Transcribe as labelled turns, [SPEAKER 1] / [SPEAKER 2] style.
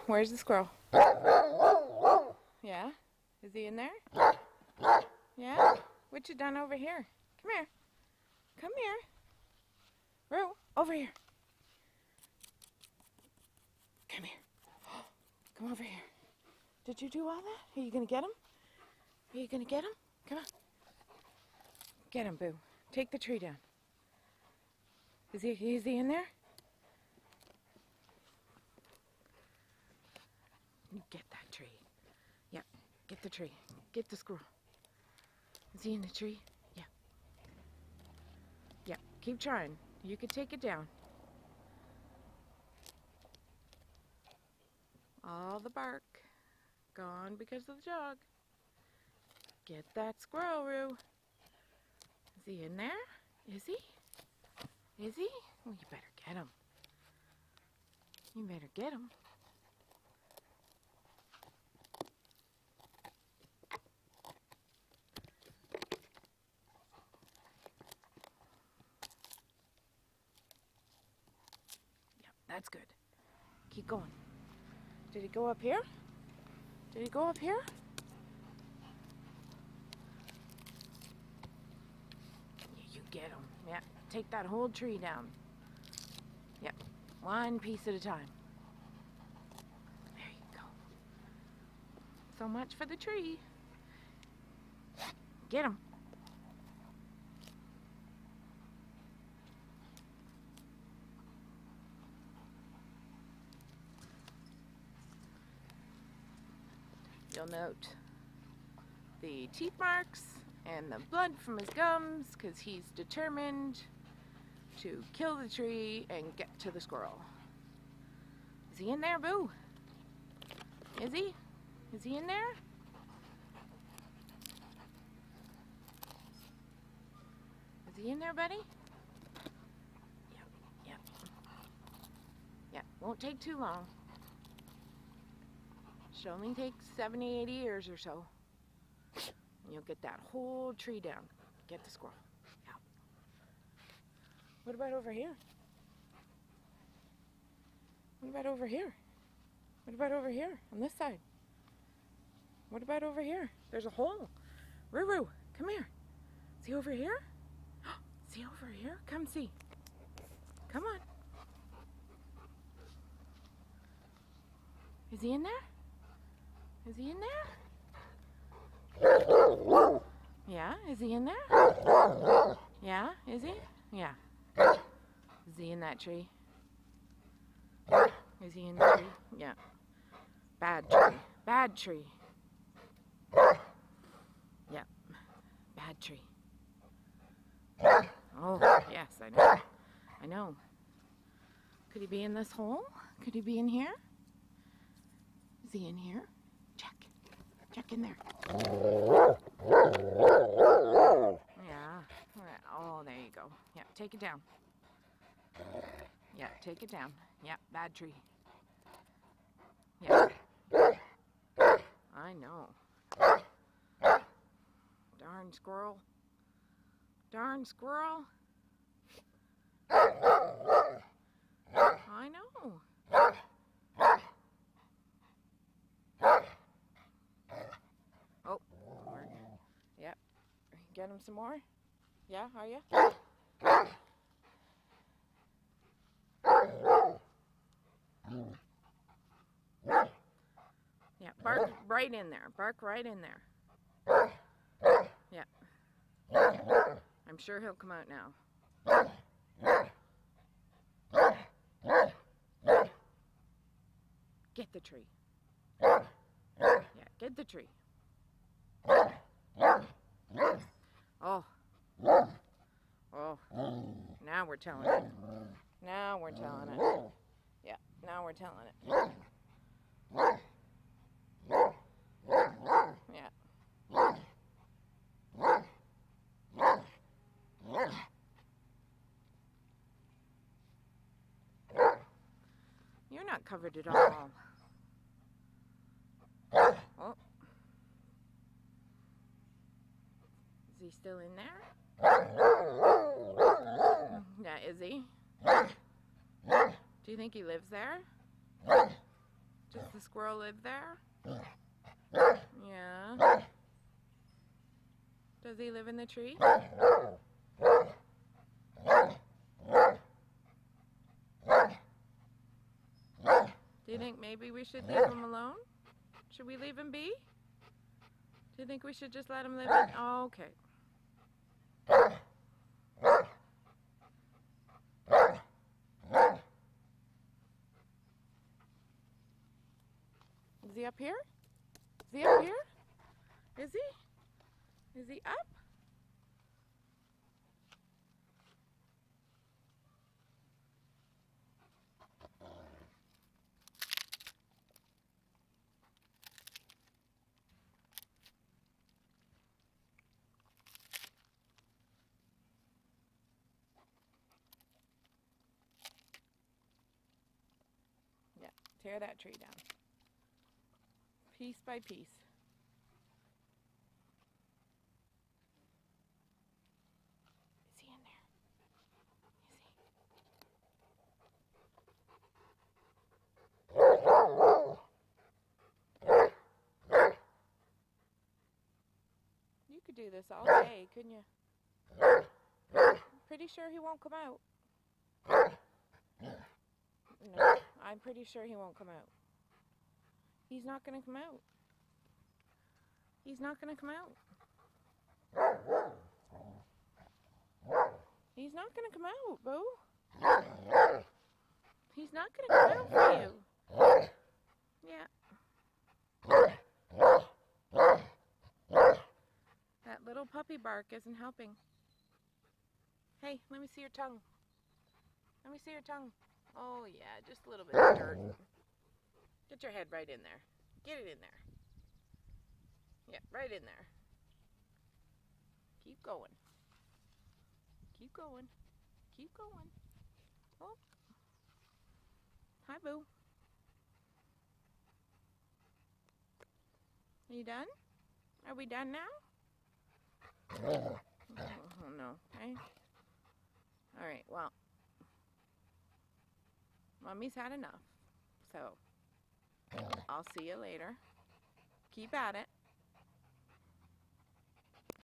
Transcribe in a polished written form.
[SPEAKER 1] Where's the squirrel? Yeah? Is he in there? Yeah? What you done over here? Come here. Come here. Roo, over here. Come here. Come over here. Did you do all that? Are you going to get him? Are you going to get him? Come on. Get him, Boo. Take the tree down. Is he in there? Get that tree. Yeah, get the tree. Get the squirrel. Is he in the tree? Yeah. Yeah, keep trying. You can take it down. All the bark gone because of the dog. Get that squirrel, Roo. Is he in there? Is he? Is he? Well, you better get him. You better get him. Yep, that's good. Keep going. Did he go up here? Did he go up here? You get him. Yeah, take that whole tree down. Yep, one piece at a time. There you go. So much for the tree. Get him. You'll note the teeth marks and the blood from his gums because he's determined to kill the tree and get to the squirrel. Is he in there, Boo? Is he? Is he in there? Is he in there, buddy? Yep, yep. Yep, won't take too long. Should only take 70, 80 years or so. And you'll get that whole tree down. Get the squirrel. Yeah. What about over here? What about over here? What about over here on this side? What about over here? There's a hole. Roo, come here. Is he over here? Is he over here? Come see. Come on. Is he in there? Is he in there? Yeah, is he in there? Yeah, is he? Yeah. Is he in that tree? Is he in the tree? Yeah. Bad tree. Bad tree. Yeah. Bad tree. Oh, yes, I know. I know. Could he be in this hole? Could he be in here? Is he in here? Check. Check in there. Yeah. Oh, there you go. Yeah, take it down. Yeah, take it down. Yeah, bad tree. Yeah. I know. Darn squirrel. Darn squirrel. I know. Oh, yep. Get him some more? Yeah, are you? Yeah, bark right in there. Bark right in there. Yeah. I'm sure he'll come out now. Get the tree. Yeah, get the tree. Oh. Oh. Now we're telling it. Now we're telling it. Yeah, now we're telling it. Yeah. You're not covered at all. Oh. Is he still in there? Yeah, is he? Do you think he lives there? Just the squirrel live there? Yeah. Does he live in the tree? Do you think maybe we should leave him alone? Should we leave him be? Do you think we should just let him live in? Oh, okay. Is he up here? Is he up here? Is he? Is he up? Yeah, tear that tree down. Piece by piece. Is he in there? Is he? You could do this all day, couldn't you? Pretty sure he won't come out. No, I'm pretty sure he won't come out. He's not gonna come out. He's not gonna come out. He's not gonna come out, Boo. He's not gonna come out for you. Yeah. That little puppy bark isn't helping. Hey, let me see your tongue. Let me see your tongue. Oh yeah, just a little bit of dirt. Get your head right in there. Get it in there. Yeah, right in there. Keep going. Keep going. Keep going. Oh. Hi, Boo. Are you done? Are we done now? Oh no. Okay. All right, well. Mommy's had enough. So, I'll see you later. Keep at it.